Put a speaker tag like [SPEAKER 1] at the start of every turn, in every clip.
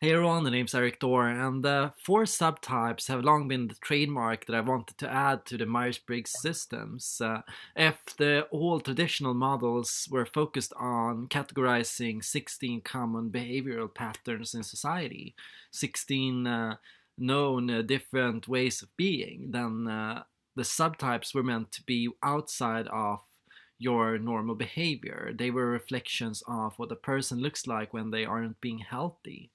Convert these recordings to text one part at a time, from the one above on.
[SPEAKER 1] Hey everyone, the name's Eric Dorr, and the four subtypes have long been the trademark that I wanted to add to the Myers-Briggs systems. If the old traditional models were focused on categorizing 16 common behavioral patterns in society, 16 known different ways of being, then the subtypes were meant to be outside of your normal behavior. They were reflections of what a person looks like when they aren't being healthy.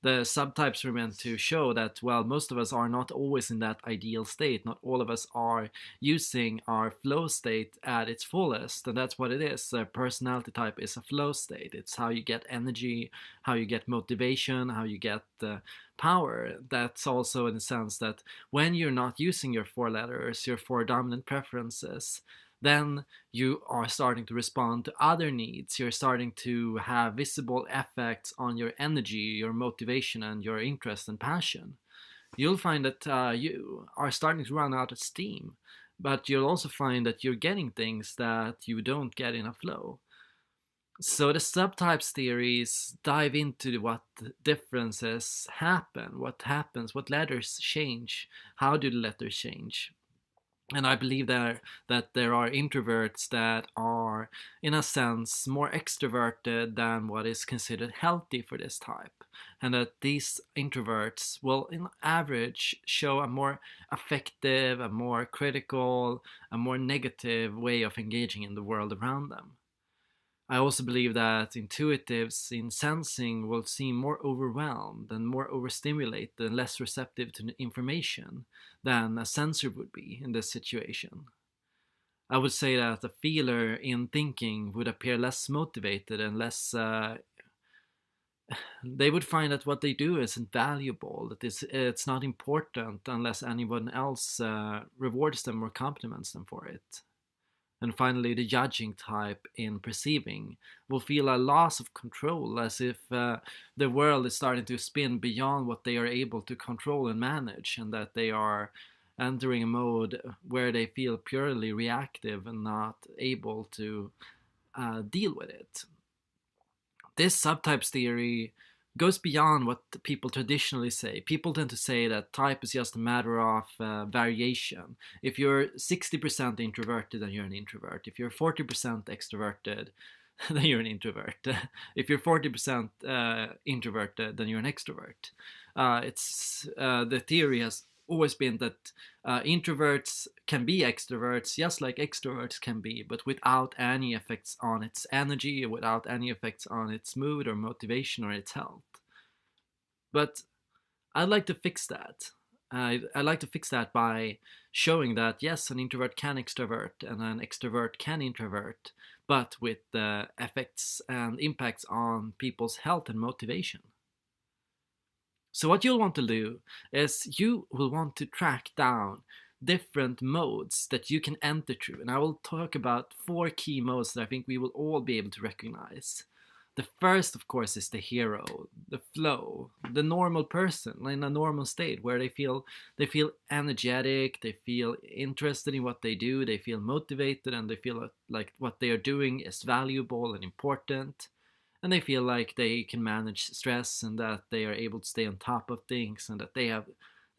[SPEAKER 1] The subtypes were meant to show that, well, most of us are not always in that ideal state. Not all of us are using our flow state at its fullest, and that's what it is. A personality type is a flow state. It's how you get energy, how you get motivation, how you get power. That's also in the sense that when you're not using your four letters, your four dominant preferences, then you are starting to respond to other needs. You're starting to have visible effects on your energy, your motivation, and your interest and passion. You'll find that you are starting to run out of steam, but you'll also find that you're getting things that you don't get in a flow. So the subtypes theories dive into what differences happen, what happens, what letters change, how do the letters change. And I believe that there are introverts that are, in a sense, more extroverted than what is considered healthy for this type. And that these introverts will, in average, show a more affective, a more critical, a more negative way of engaging in the world around them. I also believe that intuitives in sensing will seem more overwhelmed and more overstimulated and less receptive to information than a sensor would be in this situation. I would say that a feeler in thinking would appear less motivated and less. They would find that what they do isn't valuable, that it's not important unless anyone else rewards them or compliments them for it. And finally, the judging type in perceiving will feel a loss of control, as if the world is starting to spin beyond what they are able to control and manage, and that they are entering a mode where they feel purely reactive and not able to deal with it. This subtypes theory goes beyond what people traditionally say. People tend to say that type is just a matter of variation. If you're 60% introverted, then you're an introvert. If you're 40% extroverted, then you're an introvert. If you're 40% introverted, then you're an extrovert. It's the theory has always been that introverts can be extroverts just like extroverts can be, but without any effects on its energy, without any effects on its mood or motivation or its health. But I'd like to fix that. I'd like to fix that by showing that yes, an introvert can extrovert and an extrovert can introvert, but with effects and impacts on people's health and motivation. So what you'll want to do is you will want to track down different modes that you can enter through. And I will talk about four key modes that I think we will all be able to recognize. The first, of course, is the hero, the flow, the normal person in a normal state where they feel energetic, they feel interested in what they do, they feel motivated, and they feel like what they are doing is valuable and important, and they feel like they can manage stress and that they are able to stay on top of things and that they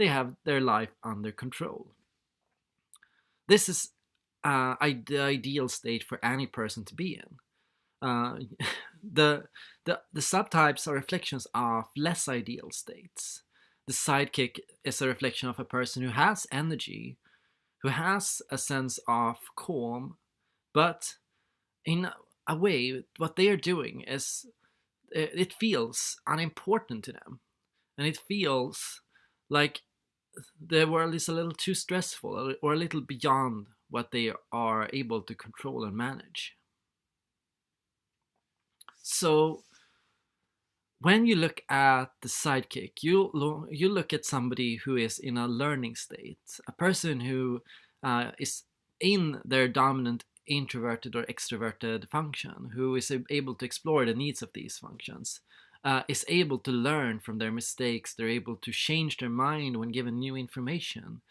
[SPEAKER 1] have their life under control. This is the ideal state for any person to be in. Uh, the, the subtypes are reflections of less ideal states. The sidekick is a reflection of a person who has energy, who has a sense of calm, but in a way, what they are doing is it feels unimportant to them, and it feels like the world is a little too stressful or a little beyond what they are able to control and manage. So when you look at the sidekick, you look at somebody who is in a learning state, a person who is in their dominant introverted or extroverted function, who is able to explore the needs of these functions, is able to learn from their mistakes. They're able to change their mind when given new information.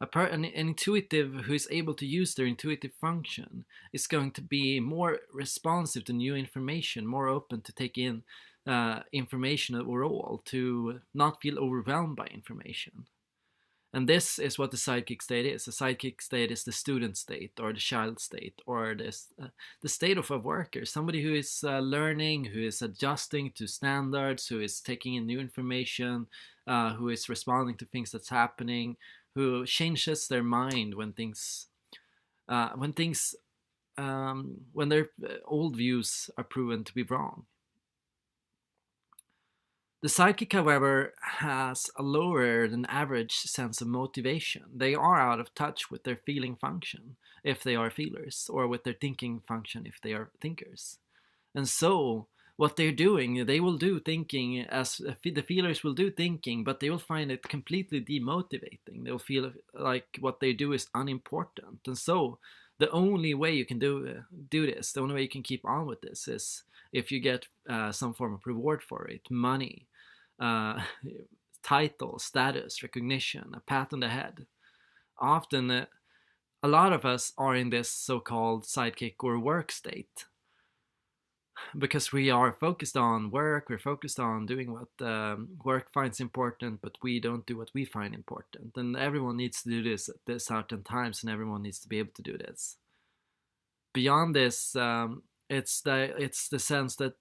[SPEAKER 1] An intuitive who is able to use their intuitive function is going to be more responsive to new information, more open to take in information overall, to not feel overwhelmed by information. And this is what the sidekick state is. The sidekick state is the student state, or the child state, or the state of a worker, somebody who is learning, who is adjusting to standards, who is taking in new information, who is responding to things that's happening, who changes their mind when when their old views are proven to be wrong. The sidekick, however, has a lower than average sense of motivation. They are out of touch with their feeling function, if they are feelers, or with their thinking function, if they are thinkers. And so, what they're doing, they will do thinking as the feelers will do thinking, but they will find it completely demotivating. They'll feel like what they do is unimportant. And so, the only way you can do this, the only way you can keep on with this, is if you get some form of reward for it, money, uh, title, status, recognition, a pat on the head. Often, a lot of us are in this so-called sidekick or work state because we are focused on work, we're focused on doing what work finds important, but we don't do what we find important. And everyone needs to do this at certain times, and everyone needs to be able to do this. Beyond this, it's the sense that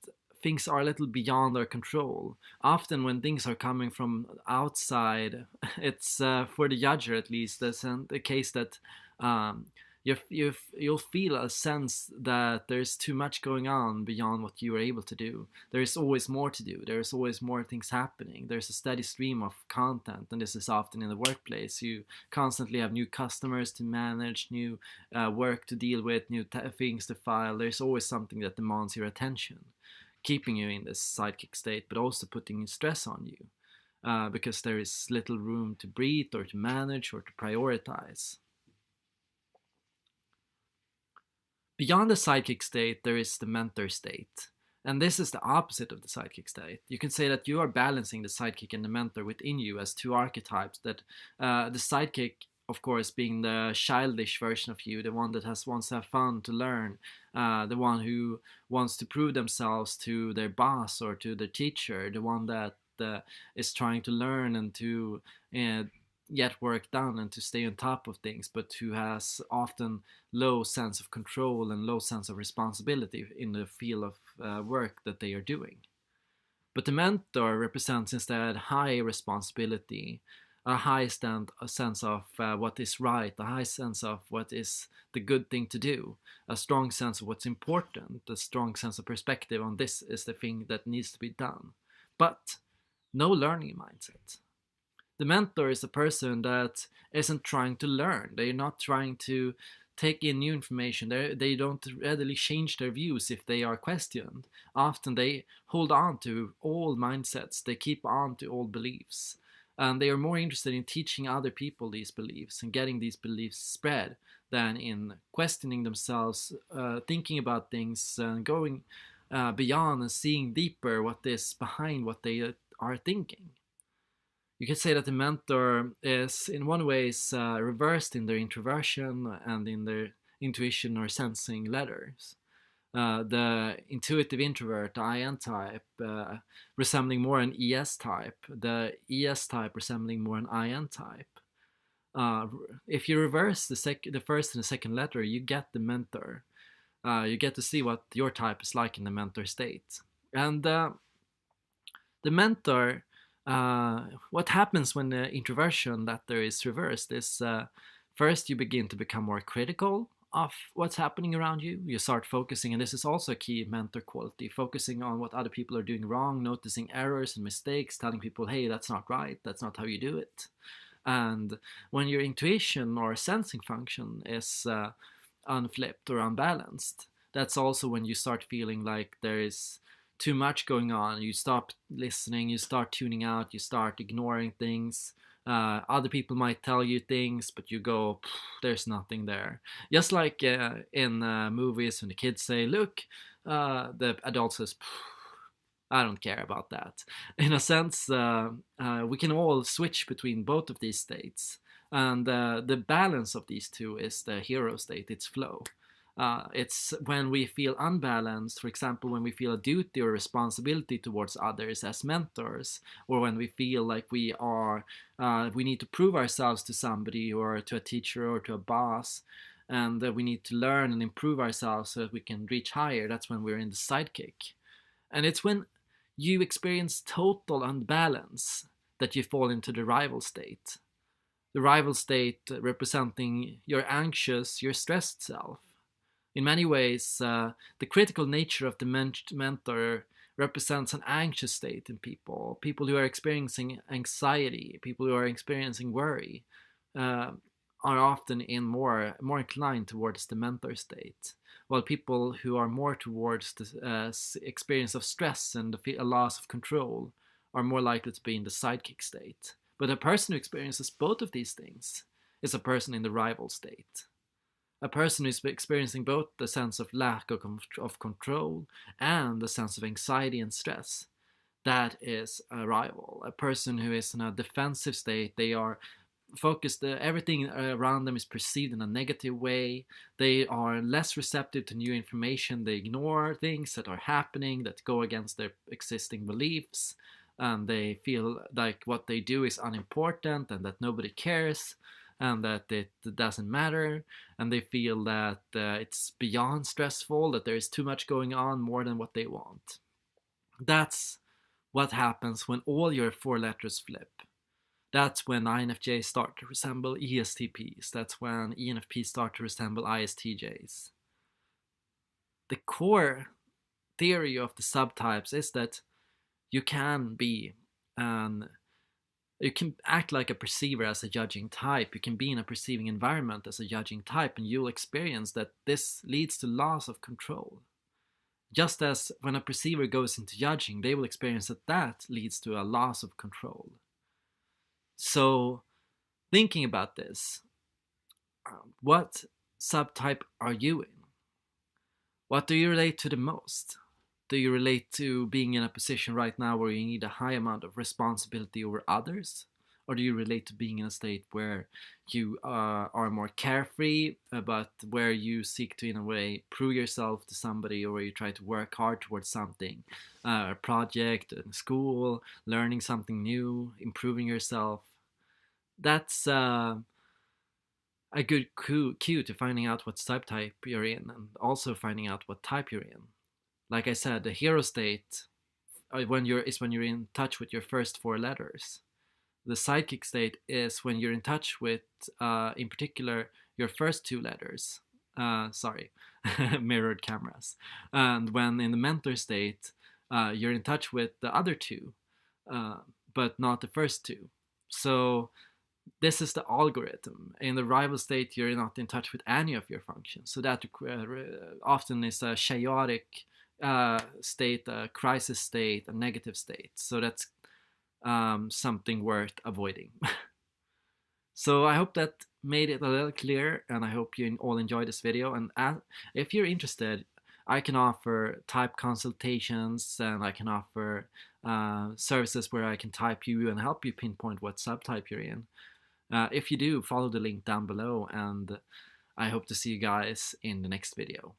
[SPEAKER 1] things are a little beyond our control. Often when things are coming from outside, it's for the judger at least, the case that you'll feel a sense that there's too much going on beyond what you are able to do. There's always more to do. There's always more things happening. There's a steady stream of content, and this is often in the workplace. You constantly have new customers to manage, new work to deal with, new things to file. There's always something that demands your attention, keeping you in this sidekick state, but also putting stress on you because there is little room to breathe or to manage or to prioritize. Beyond the sidekick state, there is the mentor state. And this is the opposite of the sidekick state. You can say that you are balancing the sidekick and the mentor within you as two archetypes. That the sidekick, of course, being the childish version of you, the one that wants to have fun, to learn, the one who wants to prove themselves to their boss or to their teacher, the one that is trying to learn and to get work done and to stay on top of things, but who has often low sense of control and low sense of responsibility in the field of work that they are doing. But the mentor represents instead high responsibility, a high sense of what is right, a high sense of what is the good thing to do, a strong sense of what's important, a strong sense of perspective on this is the thing that needs to be done. But no learning mindset. The mentor is a person that isn't trying to learn. They're not trying to take in new information. They don't readily change their views if they are questioned. Often they hold on to old mindsets. They keep on to old beliefs. And they are more interested in teaching other people these beliefs and getting these beliefs spread than in questioning themselves, thinking about things, and going beyond and seeing deeper what is behind what they are thinking. You could say that the mentor is in one way reversed in their introversion and in their intuition or sensing letters. The intuitive introvert, the IN type, resembling more an ES type, the ES type resembling more an IN type. If you reverse the first and the second letter, you get the mentor. You get to see what your type is like in the mentor state. And the mentor, what happens when the introversion letter is reversed is first you begin to become more critical of what's happening around you. You start focusing, and this is also a key mentor quality, focusing on what other people are doing wrong, noticing errors and mistakes, telling people, hey, that's not right, that's not how you do it. And when your intuition or sensing function is unflipped or unbalanced, that's also when you start feeling like there is too much going on. You stop listening, you start tuning out, you start ignoring things. Other people might tell you things, but you go, there's nothing there. Just like in movies when the kids say, look, the adult says, I don't care about that. In a sense, we can all switch between both of these states. And the balance of these two is the hero state, it's flow. It's when we feel unbalanced, for example, when we feel a duty or responsibility towards others as mentors, or when we feel like we need to prove ourselves to somebody or to a teacher or to a boss, and that we need to learn and improve ourselves so that we can reach higher. That's when we're in the sidekick. And it's when you experience total unbalance that you fall into the rival state. The rival state representing your anxious, your stressed self. In many ways, the critical nature of the mentor represents an anxious state in people. People who are experiencing anxiety, people who are experiencing worry, uh, are often more inclined towards the mentor state, while people who are more towards the experience of stress and a loss of control are more likely to be in the sidekick state. But a person who experiences both of these things is a person in the rival state. A person who is experiencing both the sense of lack of control and the sense of anxiety and stress, that is a rival. A person who is in a defensive state, they are focused, everything around them is perceived in a negative way. They are less receptive to new information. They ignore things that are happening that go against their existing beliefs. And they feel like what they do is unimportant and that nobody cares and that it doesn't matter. And they feel that it's beyond stressful, that there is too much going on, more than what they want. That's what happens when all your four letters flip. That's when INFJs start to resemble ESTPs. That's when ENFPs start to resemble ISTJs. The core theory of the subtypes is that you can act like a perceiver as a judging type. You can be in a perceiving environment as a judging type, and you'll experience that this leads to loss of control. Just as when a perceiver goes into judging, they will experience that leads to a loss of control. So, thinking about this, what subtype are you in? What do you relate to the most? Do you relate to being in a position right now where you need a high amount of responsibility over others? Or do you relate to being in a state where you are more carefree, but where you seek to, in a way, prove yourself to somebody, or where you try to work hard towards something, a project, a school, learning something new, improving yourself? That's a good cue to finding out what subtype you're in, and also finding out what type you're in. Like I said, the hero state when you're in touch with your first four letters. The sidekick state is when you're in touch with, in particular, your first two letters. Sorry, mirrored cameras. And when in the mentor state, you're in touch with the other two, but not the first two. So this is the algorithm. In the rival state, you're not in touch with any of your functions. So that often is a chaotic state, a crisis state, a negative state. So that's something worth avoiding. So I hope that made it a little clearer, and I hope you all enjoyed this video. And if you're interested, I can offer type consultations, and I can offer services where I can type you and help you pinpoint what subtype you're in. If you do, follow the link down below, and I hope to see you guys in the next video.